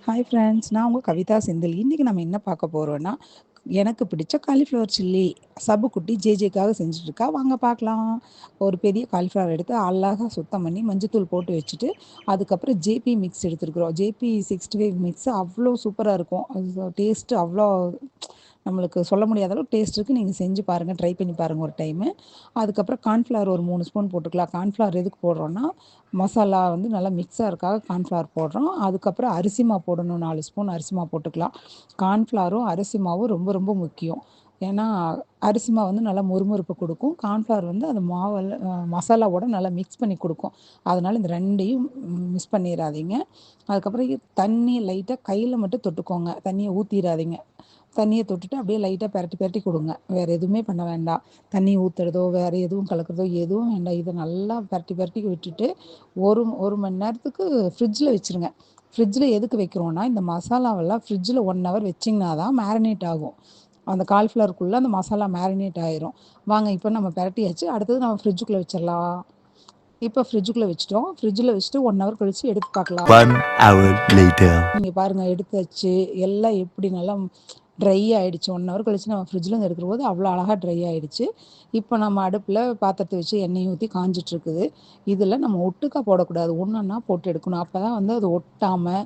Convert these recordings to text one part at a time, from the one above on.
Hi friends, நான் உங்கள் கவிதா செந்தில். இன்றைக்கி நம்ம என்ன பார்க்க போகிறோன்னா, எனக்கு பிடிச்ச காலிஃப்ளவர் சில்லி சபுக்குட்டி ஜேஜேக்காக செஞ்சுட்ருக்கா. வாங்க பார்க்கலாம். ஒரு பெரிய காலிஃப்ளவர் எடுத்து அழகாக சுத்தம் பண்ணி மஞ்சத்தூள் போட்டு வச்சுட்டு, அதுக்கப்புறம் ஜேபி மிக்ஸ் எடுத்துருக்குறோம். ஜேபி 65 மிக்ஸ் அவ்வளோ சூப்பராக இருக்கும். அது டேஸ்ட்டு அவ்வளோ நம்மளுக்கு சொல்ல முடியாத அளவுக்கு டேஸ்ட் இருக்குது. நீங்கள் செஞ்சு பாருங்கள், ட்ரை பண்ணி பாருங்கள் ஒரு டைமு. அதுக்கப்புறம் கார்ன்ஃப்ளவர் ஒரு 3 ஸ்பூன் போட்டுக்கலாம். கார்ன்ஃப்ளவர் எதுக்கு போடுறோன்னா, மசாலா வந்து நல்லா மிக்ஸ் ஆகிறதுக்காக கார்ன்ஃப்ளவர் போடுறோம். அதுக்கப்புறம் அரிசி மாவு போடணும், 4 ஸ்பூன் அரிசி மாவு போட்டுக்கலாம். கார்ன்ஃப்ளவரும் அரிசி மாவும் ரொம்ப ரொம்ப முக்கியம். ஏன்னா அரிசி மாவு வந்து நல்லா மொறுமொறுப்பு கொடுக்கும். கார்ன்ஃப்ளவர் வந்து அந்த மாவில் மசாலாவோட நல்லா மிக்ஸ் பண்ணி கொடுக்கும். அதனால் இந்த ரெண்டையும் மிஸ் பண்ணிடாதீங்க. அதுக்கப்புறம் தண்ணி லைட்டாக கையில் மட்டும் தொட்டுக்கோங்க, தண்ணியை ஊற்றிடாதீங்க. தண்ணியை தொட்டுட்டு அப்படியே லைட்டாக பெரட்டி பெரட்டி கொடுங்க. வேறு எதுவுமே பண்ண வேண்டாம். தண்ணி ஊற்றுறதோ வேறு எதுவும் கலக்கிறதோ எதுவும் வேண்டாம். இதை நல்லா பெரட்டி பெரட்டி விட்டுட்டு ஒரு மணி நேரத்துக்கு ஃப்ரிட்ஜில் வச்சுருங்க. ஃப்ரிட்ஜில் எதுக்கு வைக்கிறோன்னா, இந்த மசாலாவெல்லாம் ஃப்ரிட்ஜில் 1 ஹவர் வச்சிங்கன்னா தான் மேரினேட் ஆகும். அந்த காலிஃப்ளவருக்குள்ளே அந்த மசாலா மேரினேட் ஆயிரும். வாங்க இப்போ நம்ம பெரட்டியாச்சு. அடுத்தது நம்ம ஃப்ரிட்ஜுக்குள்ளே வச்சிடலாம். இப்போ ஃப்ரிட்ஜுக்குள்ளே வச்சுட்டோம். ஃப்ரிட்ஜில் வச்சுட்டு 1 ஹவர் கழித்து எடுத்து பார்க்கலாம். 1 hour later. நீங்கள் பாருங்கள், எடுத்தாச்சு. எல்லாம் எப்படி நல்லா ட்ரை ஆகிடுச்சு. 1 ஹவர் கழிச்சு நம்ம ஃப்ரிட்ஜில் எடுக்கிற போது அவ்வளோ அழகாக ட்ரை ஆகிடுச்சு. இப்போ நம்ம அடுப்பில் பாத்திரத்தை வச்சு எண்ணெய் ஊற்றி காஞ்சிட்ருக்குது. இதில் நம்ம ஒட்டுக்கா போடக்கூடாது, ஒன்றொன்னா போட்டு எடுக்கணும். அப்போ தான் வந்து அது ஒட்டாமல்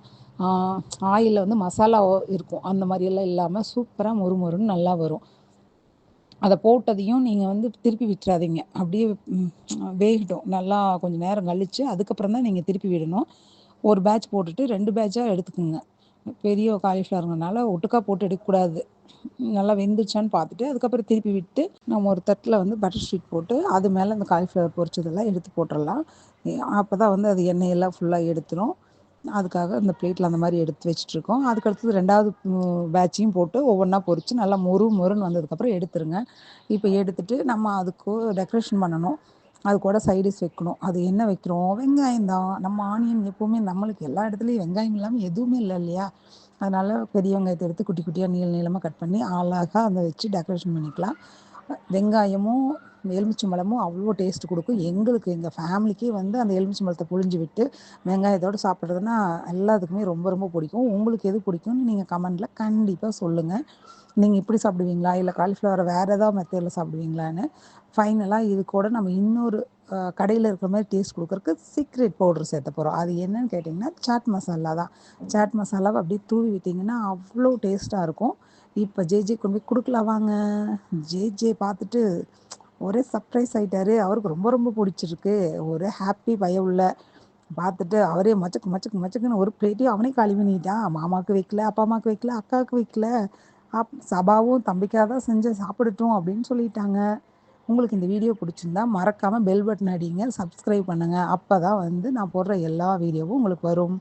ஆயிலில் வந்து மசாலா இருக்கும், அந்த மாதிரியெல்லாம் இல்லாமல் சூப்பராக மொறுமொறுன்னு நல்லா வரும். அதை போட்டதையும் நீங்கள் வந்து திருப்பி விட்டுறாதீங்க. அப்படியே வேகட்டும். நல்லா கொஞ்சம் நேரம் கழித்து அதுக்கப்புறம் தான் நீங்கள் திருப்பி விடணும். ஒரு பேட்ச் போட்டுட்டு 2 பேட்சாக எடுத்துக்கோங்க. பெரிய காலிஃப்ளவருங்கனால ஒட்டுக்கா போட்டு எடுக்கக்கூடாது. நல்லா வெந்துருச்சான்னு பார்த்துட்டு அதுக்கப்புறம் திருப்பி விட்டு நம்ம ஒரு தட்டில் வந்து பட்டர் ஷீட் போட்டு அது மேலே அந்த காலிஃப்ளவர் பொரிச்சதெல்லாம் எடுத்து போட்டுடலாம். அப்போ தான் வந்து அது எண்ணெயெல்லாம் ஃபுல்லாக எடுத்துரும். அதுக்காக அந்த பிளேட்டில் அந்த மாதிரி எடுத்து வச்சுட்ருக்கோம். அதுக்கடுத்தது 2வது பேட்சையும் போட்டு ஒவ்வொன்றா பொரித்து நல்லா மொறுன்னு வந்ததுக்கப்புறம் எடுத்துருங்க. இப்போ எடுத்துட்டு நம்ம அதுக்கு டெக்கரேஷன் பண்ணணும். அது கூட சைடிஷ் வைக்கணும். அது என்ன வைக்கிறோம்? வெங்காயம் தான். நம்ம ஆனியன் எப்போவுமே நம்மளுக்கு எல்லா இடத்துலையும் வெங்காயம் இல்லாமல் எதுவுமே இல்லை இல்லையா? அதனால் பெரிய வெங்காயத்தை எடுத்து குட்டி குட்டியாக நீளமாக கட் பண்ணி அழகாக அதை வச்சு டெக்கரேஷன் பண்ணிக்கலாம். வெங்காயமும் எலுமிச்சம்பழமும் அவ்வளோ டேஸ்ட் கொடுக்கும். எங்கள் ஃபேமிலிக்கே வந்து அந்த எலுமிச்சம்பழத்தை புழிஞ்சு விட்டு வெங்காயத்தோடு சாப்பிட்றதுன்னா எல்லாத்துக்குமே ரொம்ப ரொம்ப பிடிக்கும். உங்களுக்கு எது பிடிக்கும்னு நீங்கள் கமெண்டில் கண்டிப்பாக சொல்லுங்கள். நீங்கள் இப்படி சாப்பிடுவீங்களா, இல்லை காலிஃப்ளவரை வேறு ஏதாவது மெத்தடில் சாப்பிடுவீங்களான்னு. ஃபைனலாக இது கூட நம்ம இன்னொரு கடையில் இருக்கிற மாதிரி டேஸ்ட் கொடுக்குறக்கு சீக்ரெட் பவுடர் சேர்த்த போகிறோம். அது என்னன்னு கேட்டிங்கன்னா, சாட் மசாலா தான். சாட் மசாலாவை அப்படியே தூவி விட்டிங்கன்னா அவ்வளோ டேஸ்ட்டாக இருக்கும். இப்போ ஜேஜே கொண்டு போய் கொடுக்கலாம் வாங்க. ஜேஜே பார்த்துட்டு ஒரே சர்ப்ரைஸ் ஆகிட்டாரு. அவருக்கு ரொம்ப ரொம்ப பிடிச்சிருக்கு. ஒரே ஹாப்பி பய உள்ள பார்த்துட்டு அவரே மச்சக்கு மச்சக்கு மச்சக்குன்னு ஒரு பிளேட்டையும் அவனே காலி பண்ணிட்டான். மாமாவுக்கு வைக்கல, அப்பா அம்மாவுக்கு வைக்கல, அக்காவுக்கு வைக்கல, சபாவும் தம்பிக்காக தான் செஞ்சு சாப்பிடட்டும் அப்படின்னு சொல்லிட்டாங்க. உங்களுக்கு இந்த வீடியோ பிடிச்சிருந்தா மறக்காமல் பெல் பட்டன் அடிங்க, சப்ஸ்கிரைப் பண்ணுங்கள். அப்போ தான் வந்து நான் போடுற எல்லா வீடியோவும் உங்களுக்கு வரும்.